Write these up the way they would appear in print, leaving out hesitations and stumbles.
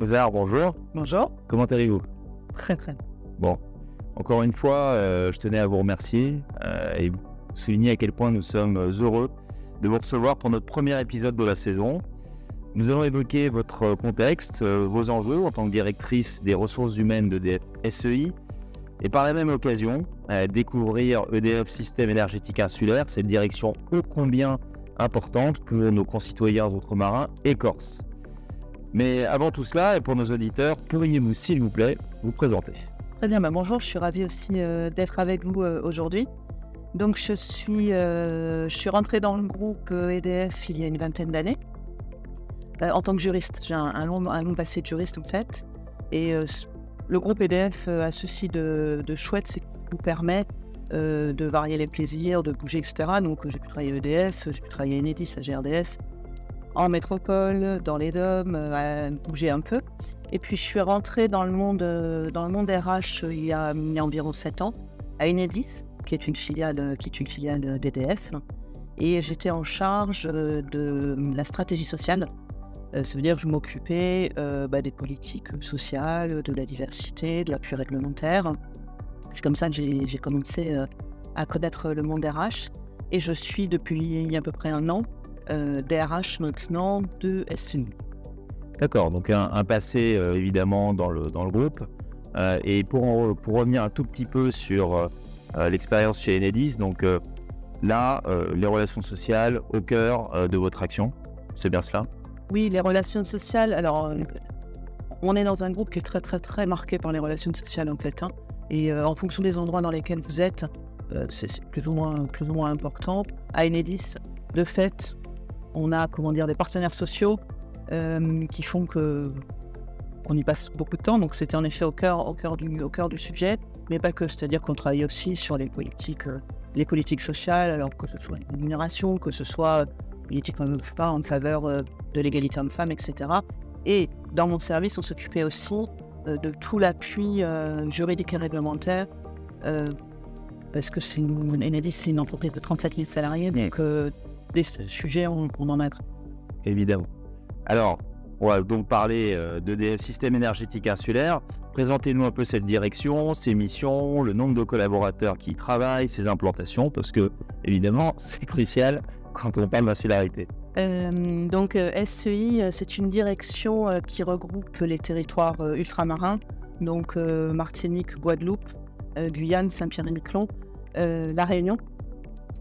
Pouzard, bonjour. Bonjour. Comment allez-vous? Très très. Bon, encore une fois, je tenais à vous remercier et vous souligner à quel point nous sommes heureux de vous recevoir pour notre premier épisode de la saison. Nous allons évoquer votre contexte, vos enjeux en tant que directrice des ressources humaines d'EDF SEI et par la même occasion, découvrir EDF Système énergétique insulaire, cette direction ô combien importante pour nos concitoyens ultramarins et corses. Mais avant tout cela, et pour nos auditeurs, pourriez-vous, s'il vous plaît, vous présenter? Très bien, bonjour, je suis ravie aussi d'être avec vous aujourd'hui. Donc je suis rentrée dans le groupe EDF il y a une vingtaine d'années en tant que juriste. J'ai un long passé de juriste en fait. Et le groupe EDF a ceci de chouette, c'est qu'il nous permet de varier les plaisirs, de bouger, etc. Donc j'ai pu travailler à EDF, j'ai pu travailler à Enedis, à GRDS, en métropole, dans les DOM, à bouger un peu. Et puis je suis rentrée dans le monde RH il y a environ 7 ans, à Enedis, qui est une filiale d'EDF. Et j'étais en charge de la stratégie sociale. Ça veut dire que je m'occupais des politiques sociales, de la diversité, de l'appui réglementaire. C'est comme ça que j'ai commencé à connaître le monde RH. Et je suis depuis à peu près un an DRH maintenant de SEI. D'accord, donc un passé évidemment dans le groupe. Et pour revenir un tout petit peu sur l'expérience chez Enedis, donc là, les relations sociales au cœur de votre action, c'est bien cela? Oui, les relations sociales, alors on est dans un groupe qui est très très très marqué par les relations sociales en fait. Et en fonction des endroits dans lesquels vous êtes, c'est plus ou moins important. À Enedis, de fait, on a des partenaires sociaux qui font qu'on y passe beaucoup de temps. Donc c'était en effet au cœur du sujet, mais pas que. C'est-à-dire qu'on travaille aussi sur les politiques sociales, alors que ce soit une rémunération, que ce soit politique en faveur de l'égalité homme-femme, etc. Et dans mon service, on s'occupait aussi de tout l'appui juridique et réglementaire, parce que Enedis, c'est une entreprise de 37 000 salariés, donc des sujets, on en a. Évidemment. Alors, on va donc parler d'EDF Système énergétique insulaire. Présentez-nous un peu cette direction, ses missions, le nombre de collaborateurs qui y travaillent, ses implantations, parce que, évidemment, c'est crucial quand on parle d'insularité. Donc SEI, c'est une direction qui regroupe les territoires ultramarins, donc Martinique, Guadeloupe, Guyane, Saint-Pierre-et-Miquelon, La Réunion,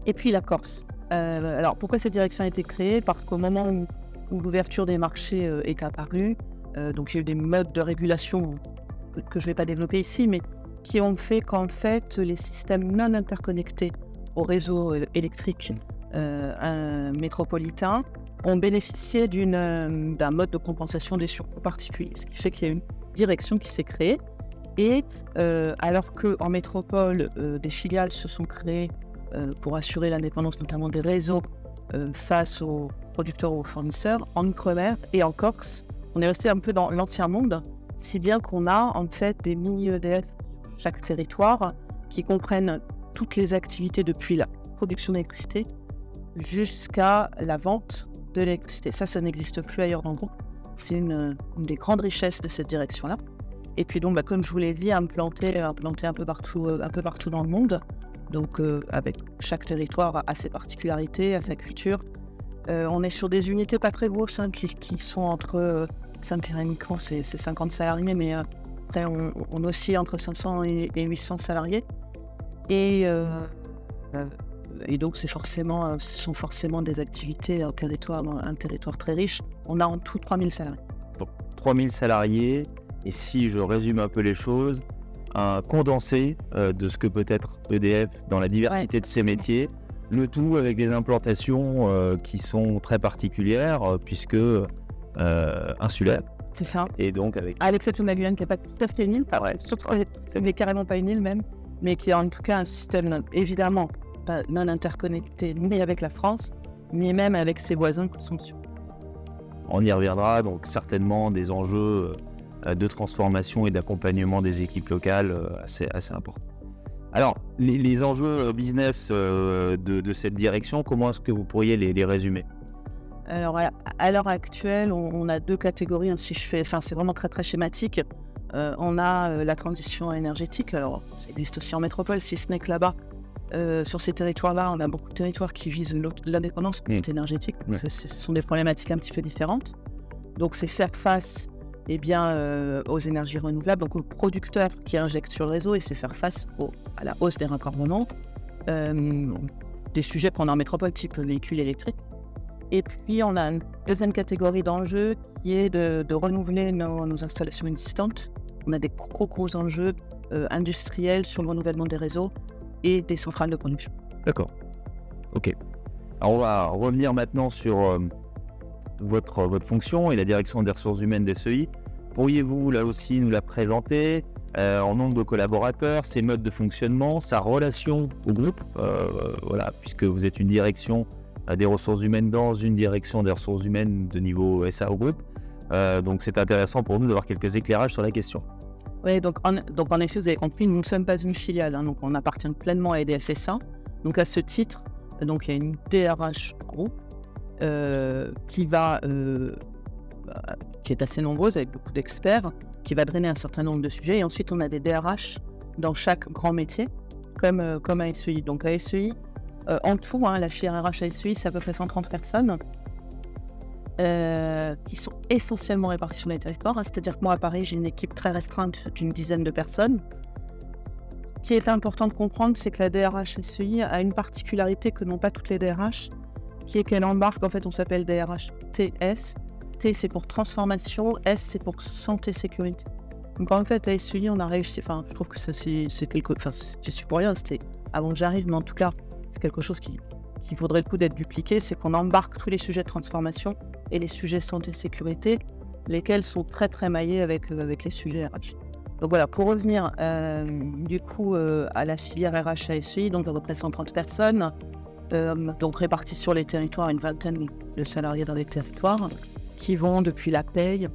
et puis la Corse. Alors pourquoi cette direction a été créée? Parce qu'au moment où l'ouverture des marchés est apparue, donc il y a eu des modes de régulation que je ne vais pas développer ici, mais qui ont fait qu'en fait les systèmes non interconnectés au réseau électrique métropolitain ont bénéficié d'un mode de compensation des surcoûts particuliers, ce qui fait qu'il y a une direction qui s'est créée. Et alors qu'en métropole, des filiales se sont créées pour assurer l'indépendance notamment des réseaux face aux producteurs ou aux fournisseurs, en Outre-mer et en Corse, on est resté un peu dans l'ancien monde, si bien qu'on a en fait des mini-EDF sur chaque territoire qui comprennent toutes les activités depuis la production d'électricité jusqu'à la vente de l'électricité. Ça n'existe plus ailleurs dans le groupe. C'est une des grandes richesses de cette direction-là. Et puis donc, comme je vous l'ai dit, implanté un peu partout dans le monde. Donc avec chaque territoire a ses particularités, a sa culture. On est sur des unités pas très grosses qui sont entre Saint-Pierre-et-Miquelon, c'est 50 salariés, mais après on oscille entre 500 et 800 salariés. Et donc ce sont forcément des activités, un territoire très riche. On a en tout 3000 salariés. Donc 3000 salariés, et si je résume un peu les choses, un condensé de ce que peut être EDF dans la diversité de ses métiers, le tout avec des implantations qui sont très particulières puisque insulaires. C'est ça. Et donc à l'exception de la Guyane qui n'est pas tout à fait une île, ce n'est carrément pas une île même, mais qui a en tout cas un système évidemment pas non interconnecté ni avec la France, ni même avec ses voisins qui sont dessus. On y reviendra, donc certainement des enjeux de transformation et d'accompagnement des équipes locales assez importants. Alors, les enjeux business de cette direction, comment est-ce que vous pourriez les résumer? Alors, à l'heure actuelle, on a 2 catégories, hein, c'est vraiment très, très schématique. On a la transition énergétique. Alors, ça existe aussi en métropole, si ce n'est que là-bas, sur ces territoires-là, on a beaucoup de territoires qui visent l'indépendance énergétique. Donc, ce sont des problématiques un petit peu différentes. Donc, c'est faire face aux énergies renouvelables, donc aux producteurs qui injectent sur le réseau, et c'est faire face à la hausse des raccordements. Des sujets qu'on a en métropole, type véhicules électriques. Et puis, on a une deuxième catégorie d'enjeux qui est de renouveler nos installations existantes. On a des gros enjeux industriels sur le renouvellement des réseaux et des centrales de production. D'accord. Ok. Alors, on va revenir maintenant sur votre fonction et la direction des ressources humaines d'SEI. Pourriez-vous, là aussi, nous la présenter en nombre de collaborateurs, ses modes de fonctionnement, sa relation au groupe, puisque vous êtes une direction des ressources humaines dans une direction des ressources humaines de niveau SA au groupe. Donc c'est intéressant pour nous d'avoir quelques éclairages sur la question. Oui, donc en effet, vous avez compris, nous ne sommes pas une filiale, hein, donc on appartient pleinement à EDF SA. Donc à ce titre, il y a une DRH groupe qui est assez nombreuse, avec beaucoup d'experts, qui va drainer un certain nombre de sujets. Et ensuite, on a des DRH dans chaque grand métier, comme à SEI. Donc à SEI, en tout, la filière RH à SEI, c'est à peu près 130 personnes qui sont essentiellement réparties sur les territoires. C'est-à-dire que moi, à Paris, j'ai une équipe très restreinte d'une dizaine de personnes. Ce qui est important de comprendre, c'est que la DRH SEI a une particularité que n'ont pas toutes les DRH, qui est qu'elle embarque, en fait, on s'appelle DRH TS. T, c'est pour transformation, S, c'est pour santé-sécurité. Donc en fait, à SEI, on a réussi, je trouve que ça, j'y suis pour rien, c'était avant que j'arrive, mais en tout cas, c'est quelque chose qui vaudrait le coup d'être dupliqué, c'est qu'on embarque tous les sujets de transformation et les sujets santé-sécurité, lesquels sont très très maillés avec les sujets RH. Donc voilà, pour revenir à la filière RH à SEI, donc à peu près 130 personnes, donc réparties sur les territoires, une vingtaine de salariés dans les territoires, qui vont depuis la paye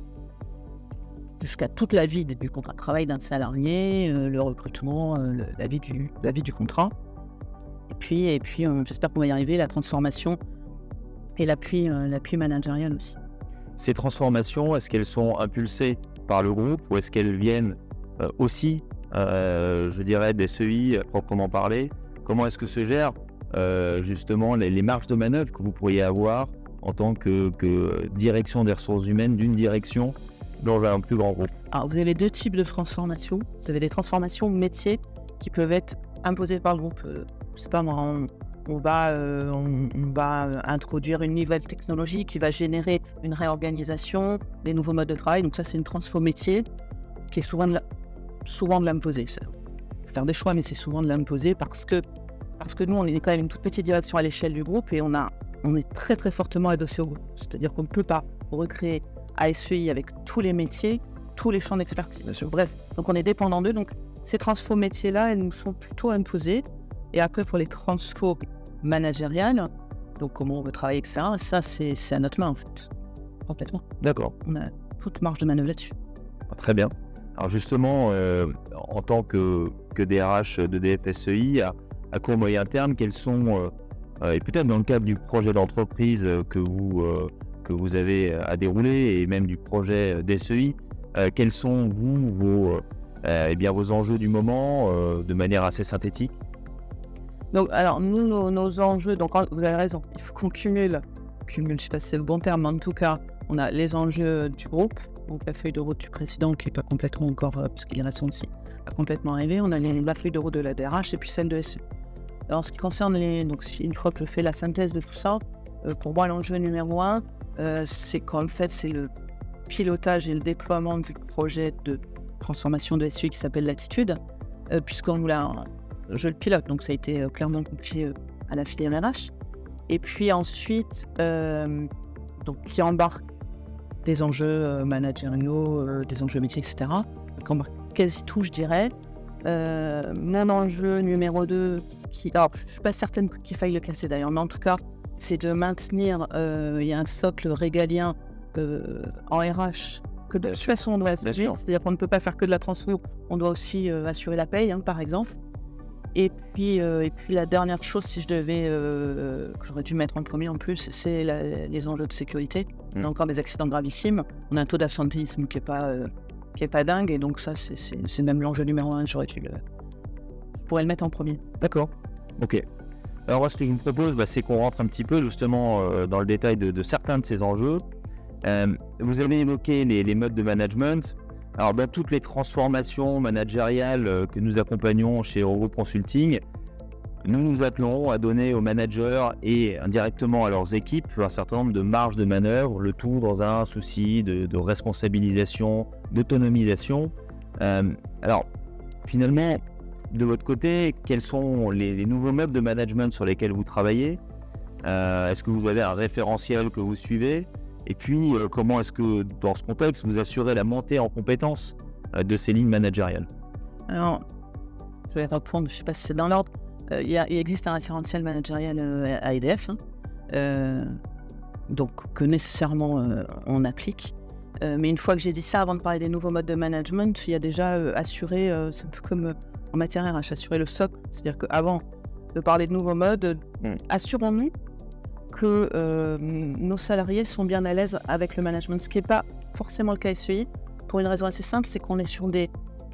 jusqu'à toute la vie du contrat de travail d'un salarié, le recrutement, la vie du contrat. Et puis j'espère qu'on va y arriver, la transformation et l'appui managérial aussi. Ces transformations, est-ce qu'elles sont impulsées par le groupe ou est-ce qu'elles viennent aussi, des SEI proprement parlé? Comment est-ce que se gèrent justement les marges de manœuvre que vous pourriez avoir en tant que direction des ressources humaines d'une direction dans un plus grand groupe? Alors, vous avez 2 types de transformations. Vous avez des transformations métiers qui peuvent être imposées par le groupe. Je sais pas moi, on va introduire une nouvelle technologie qui va générer une réorganisation, des nouveaux modes de travail. Donc ça, c'est une transfo métier qui est souvent de l'imposer. Je vais faire des choix, mais c'est souvent de l'imposer parce que nous, on est quand même une toute petite direction à l'échelle du groupe et on est très très fortement adossé au groupe. C'est-à-dire qu'on ne peut pas recréer à SEI avec tous les métiers, tous les champs d'expertise. Bref, donc on est dépendant d'eux. Donc ces transfos métiers-là, elles nous sont plutôt imposées. Et après, pour les transfos managériales, donc comment on veut travailler, etc., ça c'est à notre main en fait. Complètement. D'accord. On a toute marge de manœuvre là-dessus. Très bien. Alors justement, en tant que DRH d'EDF SEI, à court moyen terme, quels sont... et peut-être dans le cadre du projet d'entreprise que vous avez à dérouler et même du projet d'SEI, quels sont vos enjeux du moment de manière assez synthétique? Donc, alors, nous, nos enjeux, donc vous avez raison, il faut qu'on cumule, je ne sais pas si c'est le bon terme, mais en tout cas, on a les enjeux du groupe, donc la feuille de route du président qui n'est pas complètement encore, parce qu'il est récent aussi, pas complètement arrivé, on a la feuille de route de la DRH et puis celle de SEI. Alors, en ce qui concerne une fois que je fais la synthèse de tout ça, pour moi, l'enjeu numéro 1, c'est qu'en fait, c'est le pilotage et le déploiement du projet de transformation de SEI qui s'appelle Latitude, je le pilote, donc ça a été clairement confié à la filière RH. Et puis ensuite, qui embarque des enjeux managériaux, des enjeux métiers, etc. Donc embarque quasi tout, je dirais. Mon enjeu numéro 2, je ne suis pas certaine qu'il faille le classer d'ailleurs, mais en tout cas, c'est de maintenir, il y a un socle régalien en RH que de toute façon on doit assurer, c'est-à-dire qu'on ne peut pas faire que de la transfo, on doit aussi assurer la paye, par exemple. Et puis la dernière chose, si je devais, que j'aurais dû mettre en premier en plus, c'est les enjeux de sécurité. On a encore des accidents gravissimes. On a un taux d'absentéisme qui est pas dingue. Et donc ça, c'est même l'enjeu numéro 1. Je pourrais le mettre en premier. D'accord. Ok. Alors moi, ce que je vous propose, c'est qu'on rentre un petit peu justement dans le détail de certains de ces enjeux. Vous avez évoqué les modes de management. Alors dans toutes les transformations managériales que nous accompagnons chez Eurogroup Consulting, nous nous attelons à donner aux managers et indirectement à leurs équipes un certain nombre de marges de manœuvre, le tout dans un souci de responsabilisation, d'autonomisation. Alors finalement, de votre côté, quels sont les nouveaux modes de management sur lesquels vous travaillez ? Est-ce que vous avez un référentiel que vous suivez ? Et puis, comment est-ce que, dans ce contexte, vous assurez la montée en compétences de ces lignes managériales ? Alors, je vais répondre, je ne sais pas si c'est dans l'ordre. Il existe un référentiel managérial à EDF, donc que nécessairement on applique. Mais une fois que j'ai dit ça, avant de parler des nouveaux modes de management, il y a déjà assuré, c'est un peu comme en matière RH, assurer le socle. C'est-à-dire qu'avant de parler de nouveaux modes, assurons-nous que nos salariés sont bien à l'aise avec le management, ce qui n'est pas forcément le cas SEI, pour une raison assez simple, c'est qu'on est sur des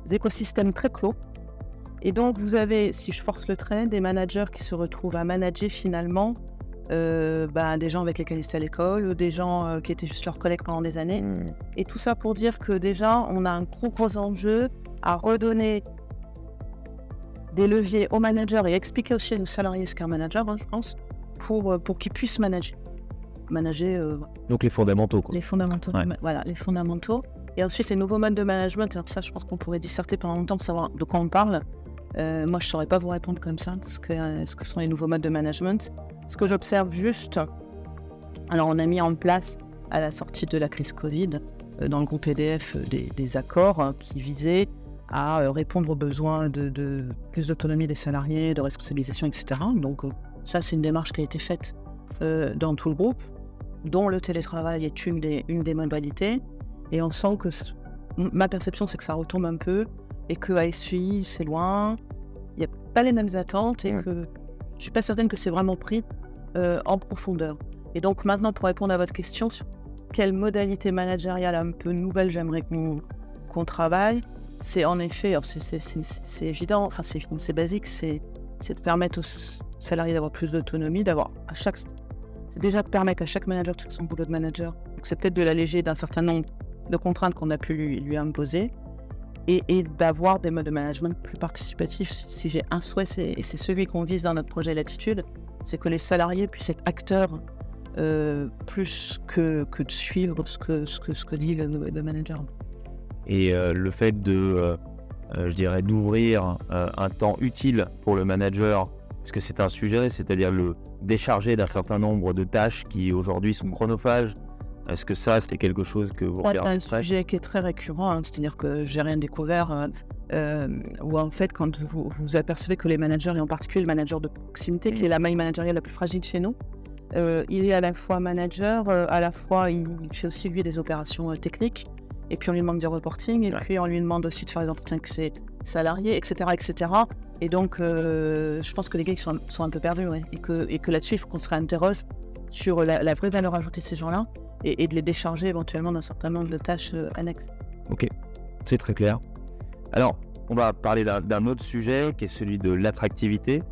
écosystèmes très clos. Et donc vous avez, si je force le trait, des managers qui se retrouvent à manager finalement des gens avec lesquels ils étaient à l'école, ou des gens qui étaient juste leurs collègues pendant des années. Et tout ça pour dire que déjà, on a un gros enjeu à redonner des leviers aux managers et expliquer aussi aux salariés ce qu'est un manager, je pense, pour qu'ils puissent manager. Donc les fondamentaux, quoi. Les fondamentaux, ouais. Voilà, les fondamentaux. Et ensuite, les nouveaux modes de management, alors ça, je pense qu'on pourrait disserter pendant longtemps pour savoir de quoi on parle. Moi, je ne saurais pas vous répondre comme ça, ce que sont les nouveaux modes de management. Ce que j'observe juste, alors on a mis en place, à la sortie de la crise Covid, dans le groupe EDF, des accords qui visaient à répondre aux besoins de plus d'autonomie des salariés, de responsabilisation, etc. Donc ça, c'est une démarche qui a été faite dans tout le groupe, dont le télétravail est une des modalités. Et on sent que, ma perception, c'est que ça retombe un peu, et qu'à SUI, c'est loin, il n'y a pas les mêmes attentes, et que je ne suis pas certaine que c'est vraiment pris en profondeur. Et donc maintenant, pour répondre à votre question, sur quelle modalité managériale un peu nouvelle j'aimerais qu'on travaille, c'est en effet, c'est évident, enfin c'est basique, c'est de permettre aux salariés d'avoir plus d'autonomie, c'est déjà de permettre à chaque manager de faire son boulot de manager. Donc c'est peut-être de l'alléger d'un certain nombre de contraintes qu'on a pu lui imposer, et d'avoir des modes de management plus participatifs. Si j'ai un souhait, et c'est celui qu'on vise dans notre projet Latitude, c'est que les salariés puissent être acteurs plus que de suivre ce que dit le manager. Et le fait d'ouvrir un temps utile pour le manager, est-ce que c'est un sujet, c'est-à-dire le décharger d'un certain nombre de tâches qui aujourd'hui sont chronophages? Est-ce que ça, c'est quelque chose que vous regardez? C'est un sujet qui est très récurrent, c'est-à-dire que j'ai rien découvert, où en fait, quand vous apercevez que les managers, et en particulier le manager de proximité, qui est la maille managériale la plus fragile chez nous, il est à la fois manager, à la fois il fait aussi lui des opérations techniques, et puis on lui demande du reporting, et puis on lui demande aussi de faire des entretiens avec ses salariés, etc. etc. Et donc, je pense que les gars sont un peu perdus, et que là-dessus, il faut qu'on se réinterroge sur la vraie valeur ajoutée de ces gens-là, et de les décharger éventuellement d'un certain nombre de tâches annexes. Ok, c'est très clair. Alors, on va parler d'un autre sujet qui est celui de l'attractivité,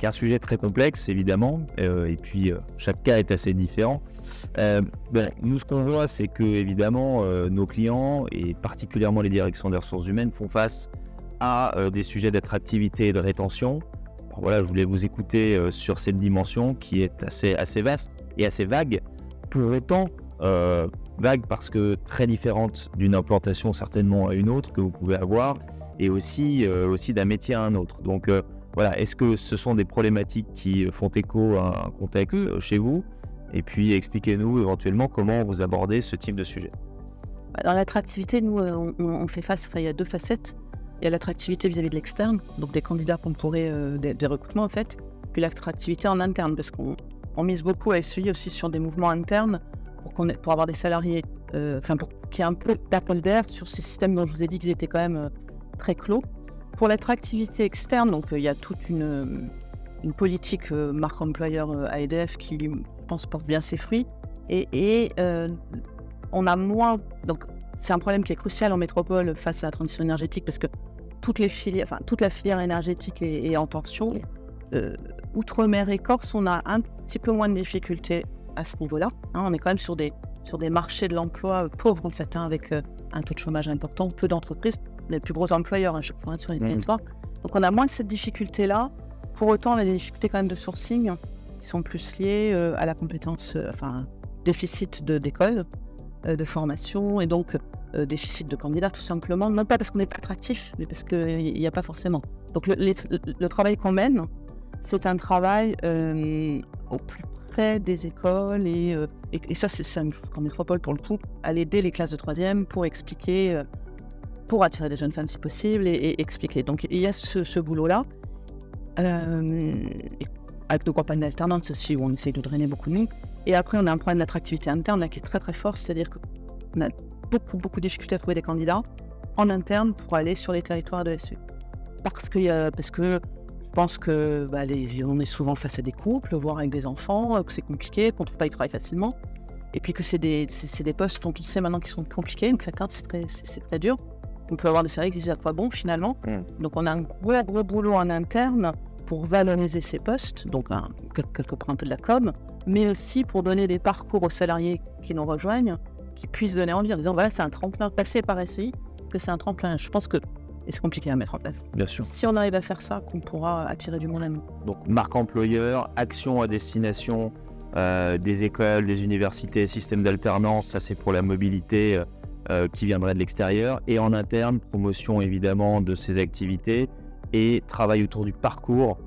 qui est un sujet très complexe évidemment, et puis chaque cas est assez différent. Nous, ce qu'on voit, c'est que évidemment nos clients, et particulièrement les directions des ressources humaines, font face à des sujets d'attractivité et de rétention. Alors, voilà, je voulais vous écouter sur cette dimension qui est assez vaste et assez vague, pour autant vague parce que très différente d'une implantation certainement à une autre que vous pouvez avoir, et aussi d'un métier à un autre. Donc voilà, est-ce que ce sont des problématiques qui font écho à un contexte chez vous? Et puis expliquez-nous éventuellement comment vous abordez ce type de sujet. Dans l'attractivité, nous, on fait face, il y a deux facettes. Il y a l'attractivité vis-à-vis de l'externe, donc des candidats qu'on pourrait, des recrutements en fait, puis l'attractivité en interne, parce qu'on mise beaucoup à SEI aussi sur des mouvements internes, pour avoir des salariés, pour qu'il y ait un peu d'appel d'air sur ces systèmes dont je vous ai dit qu'ils étaient quand même très clos. Pour l'attractivité externe, donc il y a toute une politique marque employeur à EDF qui, je pense, porte bien ses fruits. Et on a moins... Donc, c'est un problème qui est crucial en métropole face à la transition énergétique parce que toute la filière énergétique est en tension. Outre-mer et Corse, on a un petit peu moins de difficultés à ce niveau-là. On est quand même sur des marchés de l'emploi pauvres, en fait, avec un taux de chômage important, peu d'entreprises, les plus gros employeurs à chaque fois sur les territoires. Donc on a moins de cette difficulté-là. Pour autant, on a des difficultés quand même de sourcing qui sont plus liées à la compétence, déficit d'école, de formation, et donc déficit de candidats tout simplement, non pas parce qu'on n'est pas attractif, mais parce qu'il n'y a pas forcément. Donc le travail qu'on mène, c'est un travail au plus près des écoles et ça c'est en métropole pour le coup, aller dès les classes de 3e pour expliquer, pour attirer des jeunes femmes si possible et expliquer. Donc il y a ce boulot-là, avec nos campagnes d'alternance aussi où on essaye de drainer beaucoup de nous. Et après on a un problème d'attractivité interne là, qui est très très fort, c'est-à-dire qu'on a beaucoup de difficultés à trouver des candidats en interne pour aller sur les territoires de SE. Parce que je pense que on est souvent face à des couples, voire avec des enfants, que c'est compliqué, qu'on ne trouve pas du travail facilement. Et puis que c'est des postes dont on sait maintenant qu'ils sont compliqués, donc la carte c'est très dur. On peut avoir des salariés qui disent à quoi bon finalement. Donc on a un gros boulot en interne pour valoriser ces postes, donc quelque part un peu de la com, mais aussi pour donner des parcours aux salariés qui nous rejoignent, qui puissent donner envie en disant voilà, c'est un tremplin passé par SEI, que c'est un tremplin. Je pense que c'est compliqué à mettre en place. Bien sûr. Si on arrive à faire ça, qu'on pourra attirer du monde à nous. Donc marque employeur, action à destination des écoles, des universités, système d'alternance, ça c'est pour la mobilité qui viendrait de l'extérieur, et en interne, promotion évidemment de ces activités et travail autour du parcours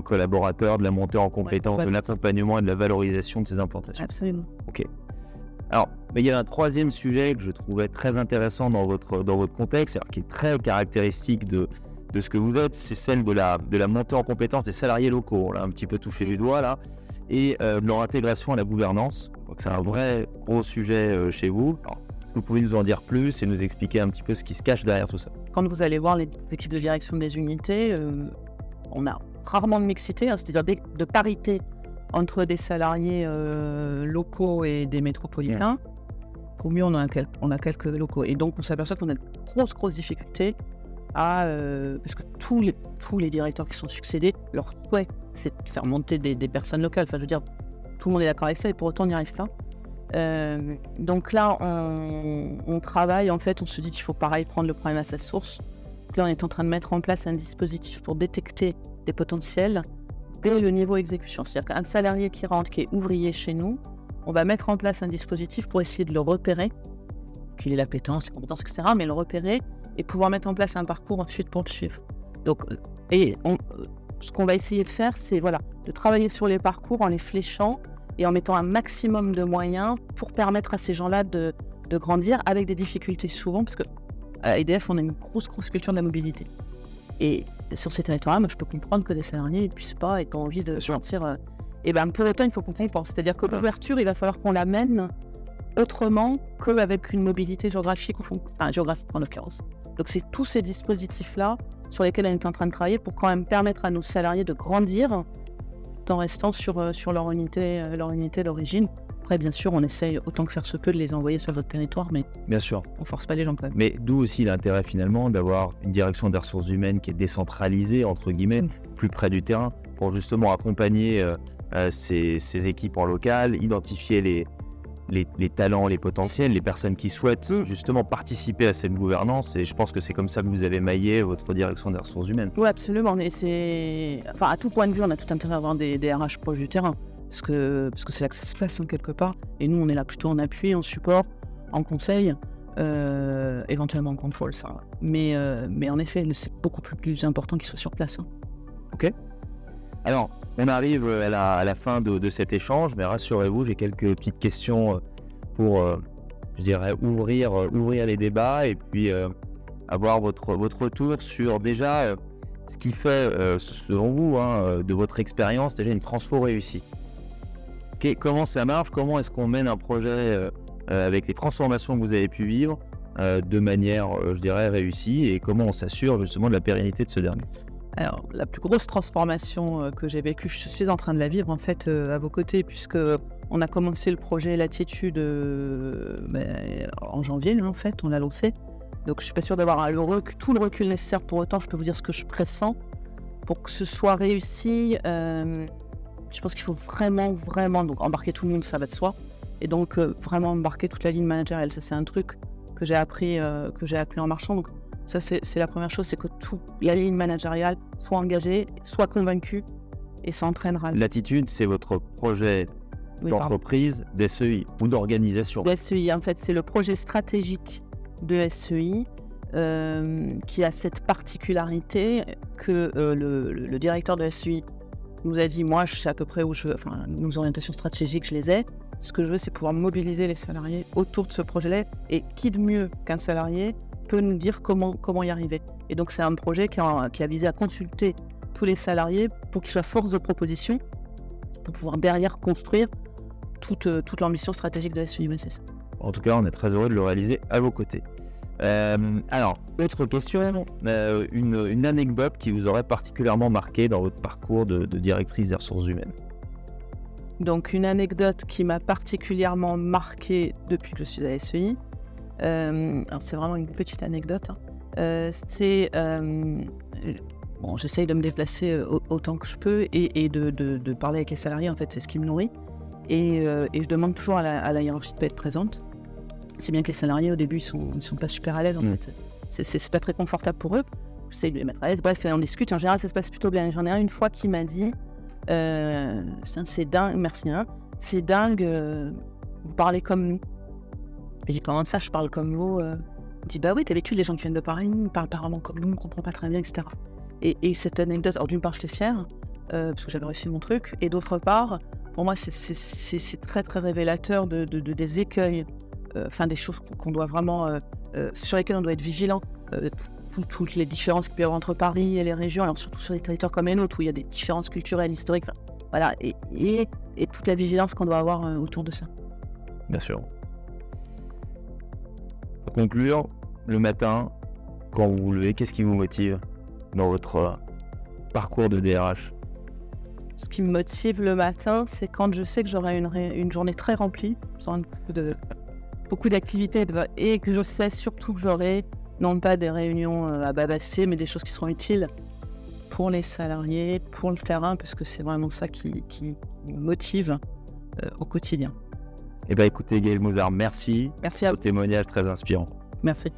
collaborateur, de la montée en compétences, de l'accompagnement et de la valorisation de ces implantations. Absolument. Ok. Alors, mais il y a un troisième sujet que je trouvais très intéressant dans votre contexte, qui est très caractéristique de ce que vous êtes, c'est celle de la montée en compétences des salariés locaux. On l'a un petit peu touché du doigt là, et de leur intégration à la gouvernance. Donc c'est un vrai gros sujet chez vous. Alors, vous pouvez nous en dire plus et nous expliquer un petit peu ce qui se cache derrière tout ça. Quand vous allez voir les équipes de direction des unités, on a rarement de mixité, c'est-à-dire de parité entre des salariés locaux et des métropolitains. Au mieux, on a quelques locaux. Et donc, on s'aperçoit qu'on a de grosses difficultés parce que tous les directeurs qui sont succédés, leur souhait, c'est de faire monter des personnes locales. Enfin, je veux dire, tout le monde est d'accord avec ça et pour autant, on n'y arrive pas. Donc là, on travaille, en fait, on se dit qu'il faut pareil prendre le problème à sa source. Là, on est en train de mettre en place un dispositif pour détecter des potentiels dès le niveau exécution. C'est-à-dire qu'un salarié qui rentre, qui est ouvrier chez nous, on va mettre en place un dispositif pour essayer de le repérer, qu'il ait l'appétence, les compétences, etc., mais le repérer et pouvoir mettre en place un parcours ensuite pour le suivre. Donc, ce qu'on va essayer de faire, c'est de travailler sur les parcours en les fléchant et en mettant un maximum de moyens pour permettre à ces gens-là de grandir avec des difficultés souvent, parce qu'à EDF, on a une grosse culture de la mobilité. Et sur ces territoires-là, moi, je peux comprendre que des salariés ne puissent pas et pas envie de sortir. Pour autant, il faut qu'on pense. C'est-à-dire que l'ouverture, il va falloir qu'on l'amène autrement qu'avec une mobilité géographique en l'occurrence. Donc, c'est tous ces dispositifs-là sur lesquels on est en train de travailler pour quand même permettre à nos salariés de grandir tout en restant sur leur unité d'origine. Après, bien sûr, on essaye autant que faire se peut de les envoyer sur votre territoire, mais bien sûr, on force pas les gens quand même. Mais d'où aussi l'intérêt finalement d'avoir une direction des ressources humaines qui est décentralisée, entre guillemets, plus près du terrain, pour justement accompagner ces équipes en local, identifier les talents, les potentiels, les personnes qui souhaitent justement participer à cette gouvernance. Et je pense que c'est comme ça que vous avez maillé votre direction des ressources humaines. Oui, absolument. Et à tout point de vue, on a tout intérêt à avoir des RH proches du terrain. Parce que c'est là que ça se passe quelque part. Et nous, on est là plutôt en appui, en support, en conseil, éventuellement en contrôle, ça. Mais en effet, c'est beaucoup plus important qu'ils soient sur place. Ok. Alors, on arrive à la fin de cet échange, mais rassurez-vous, j'ai quelques petites questions pour, je dirais, ouvrir les débats et puis avoir votre retour sur déjà ce qui fait, selon vous, de votre expérience, déjà une transfo réussie. Comment ça marche? Comment est-ce qu'on mène un projet avec les transformations que vous avez pu vivre de manière, je dirais, réussie, et comment on s'assure justement de la pérennité de ce dernier? Alors, la plus grosse transformation que j'ai vécue, je suis en train de la vivre en fait à vos côtés, puisque on a commencé le projet Latitude en janvier, là, en fait, on l'a lancé. Donc je suis pas sûre d'avoir tout le recul nécessaire. Pour autant, je peux vous dire ce que je pressens. Pour que ce soit réussi, je pense qu'il faut vraiment donc embarquer tout le monde, ça va de soi. Et donc vraiment embarquer toute la ligne managériale. Ça, c'est un truc que j'ai appris en marchant. Donc ça, c'est la première chose, c'est que toute la ligne managériale soit engagée, soit convaincue et s'entraînera. Latitude, c'est votre projet d'entreprise, d'SEI ou d'organisation? SEI, en fait, c'est le projet stratégique de SEI qui a cette particularité que le directeur de SEI nous a dit, moi je sais à peu près nos orientations stratégiques, je les ai. Ce que je veux, c'est pouvoir mobiliser les salariés autour de ce projet-là, et qui de mieux qu'un salarié peut nous dire comment y arriver. Et donc c'est un projet qui a visé à consulter tous les salariés pour qu'ils soient force de proposition, pour pouvoir derrière construire toute l'ambition stratégique de la SEI. C'est ça. En tout cas, on est très heureux de le réaliser à vos côtés. Alors, autre question, une anecdote qui vous aurait particulièrement marqué dans votre parcours de directrice des ressources humaines? Donc, une anecdote qui m'a particulièrement marquée depuis que je suis à la SEI, alors c'est vraiment une petite anecdote, j'essaye de me déplacer autant que je peux et de parler avec les salariés, en fait, c'est ce qui me nourrit. Et je demande toujours à la hiérarchie de pas être présente. C'est bien que les salariés, au début, ils sont pas super à l'aise, en fait. C'est pas très confortable pour eux. J'essaie de les mettre à l'aise. Bref, on discute. En général, ça se passe plutôt bien. J'en ai un une fois qui m'a dit c'est dingue, merci, hein, c'est dingue, vous parlez comme nous. Et j'ai dit, comment ça, je parle comme vous? Il dit, bah oui, d'habitude, les gens qui viennent de Paris, ils parlent pas vraiment comme nous, on comprend pas très bien, etc. Et cette anecdote, alors d'une part, j'étais fière, parce que j'avais réussi mon truc, et d'autre part, pour moi, c'est très, très révélateur des écueils, des choses qu'on doit vraiment, sur lesquelles on doit être vigilant. Toutes les différences qu'il peut y avoir entre Paris et les régions, alors surtout sur des territoires comme les nôtres, où il y a des différences culturelles, historiques, voilà, et toute la vigilance qu'on doit avoir autour de ça. Bien sûr. Pour conclure, le matin, quand vous vous levez, qu'est-ce qui vous motive dans votre parcours de DRH? Ce qui me motive le matin, c'est quand je sais que j'aurai une journée très remplie, sans beaucoup d'activités, et que je sais surtout que j'aurai non pas des réunions à babasser, mais des choses qui seront utiles pour les salariés, pour le terrain, parce que c'est vraiment ça qui me motive au quotidien. Eh bien écoutez, Gaëlle Mozart, merci. Merci à vous. Témoignage très inspirant. Merci.